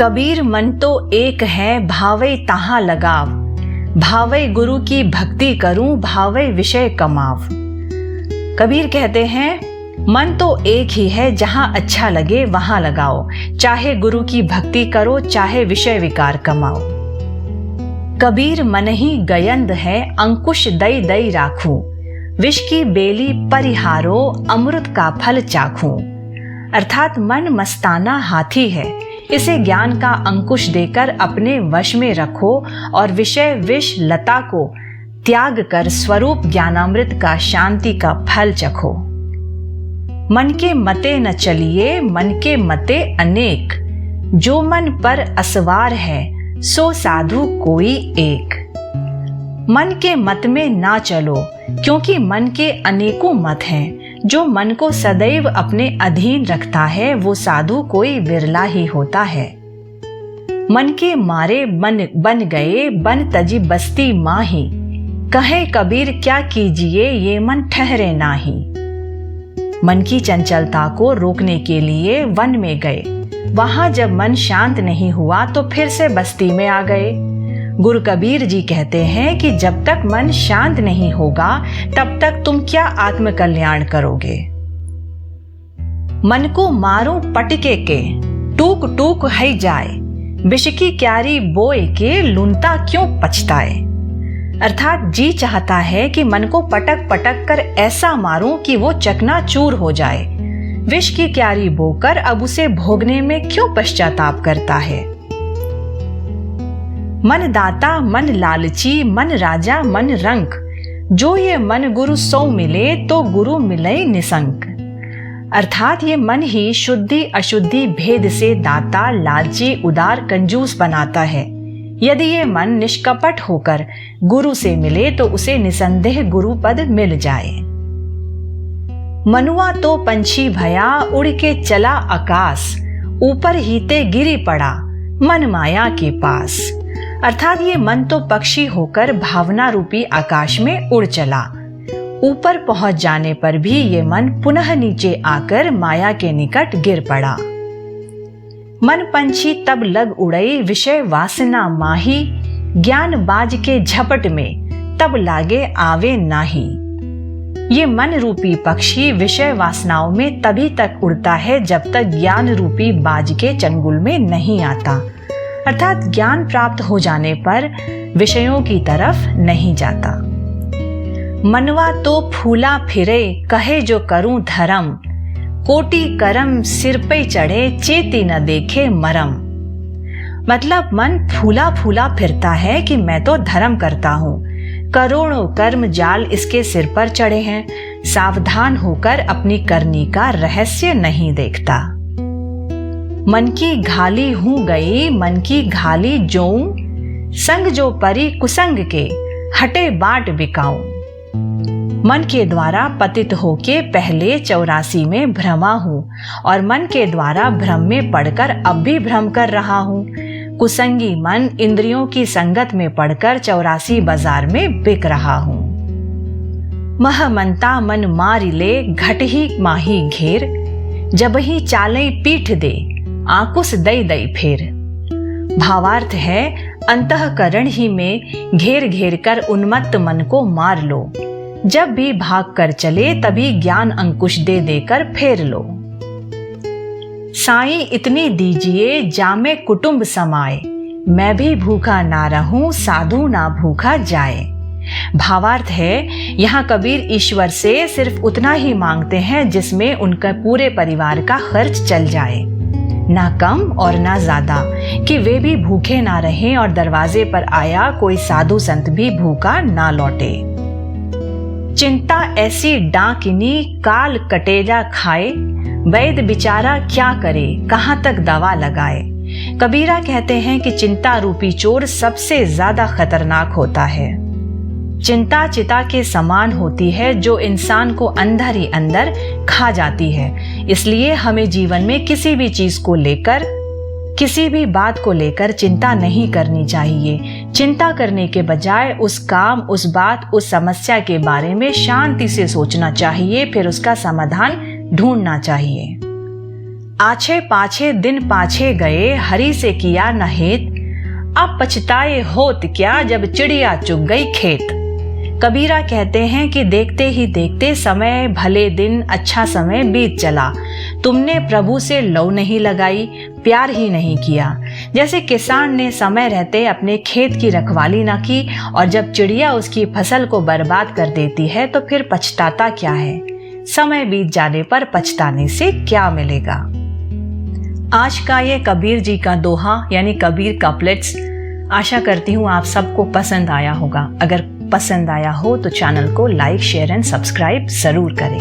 कबीर मन तो एक है, भावै ताहा लगाव। भावै गुरु की भक्ति करूं, भावै विषय कमाव। कबीर कहते हैं मन तो एक ही है, जहां अच्छा लगे वहां लगाओ। चाहे गुरु की भक्ति करो, चाहे विषय विकार कमाओ। कबीर मन ही गयंद है, अंकुश दई दई राखूं। विष की बेली परिहारो, अमृत का फल चाखूं। अर्थात मन मस्ताना हाथी है, इसे ज्ञान का अंकुश देकर अपने वश में रखो और विषय विष लता को त्याग कर स्वरूप ज्ञानामृत का शांति का फल चखो। मन के मते न चलिए, मन के मते अनेक। जो मन पर असवार है, सो साधु कोई एक। मन के मत में ना चलो, क्योंकि मन के अनेकों मत हैं। जो मन को सदैव अपने अधीन रखता है, वो साधु कोई विरला ही होता है। मन के मारे मन बन गए, बन तजी बस्ती माही। कहे कबीर क्या कीजिए, ये मन ठहरे नाही। मन की चंचलता को रोकने के लिए वन में गए। वहां जब मन शांत नहीं हुआ तो फिर से बस्ती में आ गए। गुरु कबीर जी कहते हैं कि जब तक मन शांत नहीं होगा, तब तक तुम क्या आत्म कल्याण करोगे। मन को मारो पटके के, टूक टूक है जाए। विष की क्यारी बोए के, लूनता क्यों पछताए। अर्थात जी चाहता है कि मन को पटक पटक कर ऐसा मारूं कि वो चकनाचूर हो जाए। विष की क्यारी बोकर अब उसे भोगने में क्यों पश्चाताप करता है। मन दाता मन लालची, मन राजा मन रंक। जो ये मन गुरु सो मिले, तो गुरु मिले निसंक। अर्थात ये मन ही शुद्धि अशुद्धि भेद से दाता, लालची, उदार, कंजूस बनाता है। यदि ये मन निष्कपट होकर गुरु से मिले तो उसे निसंदेह गुरु पद मिल जाए। मनुआ तो पंछी भया, उड़ के चला आकाश। ऊपर हीते गिरी पड़ा, मन माया के पास। अर्थात ये मन तो पक्षी होकर भावना रूपी आकाश में उड़ चला। ऊपर पहुंच जाने पर भी ये मन पुनः नीचे आकर माया के निकट गिर पड़ा। मन पंछी तब लग उड़ई, विषय वासना माही। ज्ञान बाज के झपट में, तब लागे आवे नाही। ये मन रूपी पक्षी विषय वासनाओं में तभी तक उड़ता है जब तक ज्ञान रूपी बाज के चंगुल में नहीं आता। अर्थात ज्ञान प्राप्त हो जाने पर विषयों की तरफ नहीं जाता। मनवा तो फूला फिरे, कहे जो करूं धर्म। कोटि करम सिर पे चढ़े, चेती न देखे मरम। मतलब मन फूला फूला फिरता है कि मैं तो धर्म करता हूँ। करोड़ों कर्म जाल इसके सिर पर चढ़े हैं, सावधान होकर अपनी करनी का रहस्य नहीं देखता। मन की घाली हूँ गई, मन की घाली जोऊं। संग जो परी कुसंग के, हटे बाट बिकाऊं। मन के द्वारा पतित होके पहले 84 में भ्रमा हूँ और मन के द्वारा भ्रम में पड़कर अब भी भ्रम कर रहा हूँ। कुसंगी मन इंद्रियों की संगत में पड़कर 84 बाजार में बिक रहा हूँ। महमंता मन मारी ले, घट ही माही घेर। जब ही चाले पीठ दे, आकुस दई दई फेर। भावार्थ है अंतःकरण ही में घेर घेर कर उन्मत्त मन को मार लो। जब भी भाग कर चले तभी ज्ञान अंकुश दे देकर फेर लो। साईं इतनी दीजिए, जामे कुटुंब समाए। मैं भी भूखा ना रहूं, साधु ना भूखा जाए। भावार्थ है यहाँ कबीर ईश्वर से सिर्फ उतना ही मांगते हैं जिसमें उनका पूरे परिवार का खर्च चल जाए, ना कम और ना ज्यादा, कि वे भी भूखे ना रहें और दरवाजे पर आया कोई साधु संत भी भूखा ना लौटे। चिंता ऐसी डाकिनी, काल कटेजा खाए। वैद्य बेचारा क्या करे, कहाँ तक दवा लगाए। कबीरा कहते हैं कि चिंता रूपी चोर सबसे ज्यादा खतरनाक होता है। चिंता चिता के समान होती है जो इंसान को अंदर ही अंदर खा जाती है। इसलिए हमें जीवन में किसी भी चीज को लेकर, किसी भी बात को लेकर चिंता नहीं करनी चाहिए। चिंता करने के बजाय उस काम, उस बात, उस समस्या के बारे में शांति से सोचना चाहिए, फिर उसका समाधान ढूंढना चाहिए। आछे पाछे दिन पाछे गए, हरी से किया न हित, अब पछताए होत क्या जब चिड़िया चुग गई खेत। कबीरा कहते हैं कि देखते ही देखते समय, भले दिन, अच्छा समय बीत चला। तुमने प्रभु से लौ नहीं लगाई, प्यार ही नहीं किया। जैसे किसान ने समय रहते अपने खेत की रखवाली ना की और जब चिड़िया उसकी फसल को बर्बाद कर देती है तो फिर पछताता क्या है। समय बीत जाने पर पछताने से क्या मिलेगा। आज का ये कबीर जी का दोहा यानी कबीर कपलेट्स आशा करती हूँ आप सबको पसंद आया होगा। अगर पसंद आया हो तो चैनल को लाइक, शेयर एंड सब्सक्राइब जरूर करें।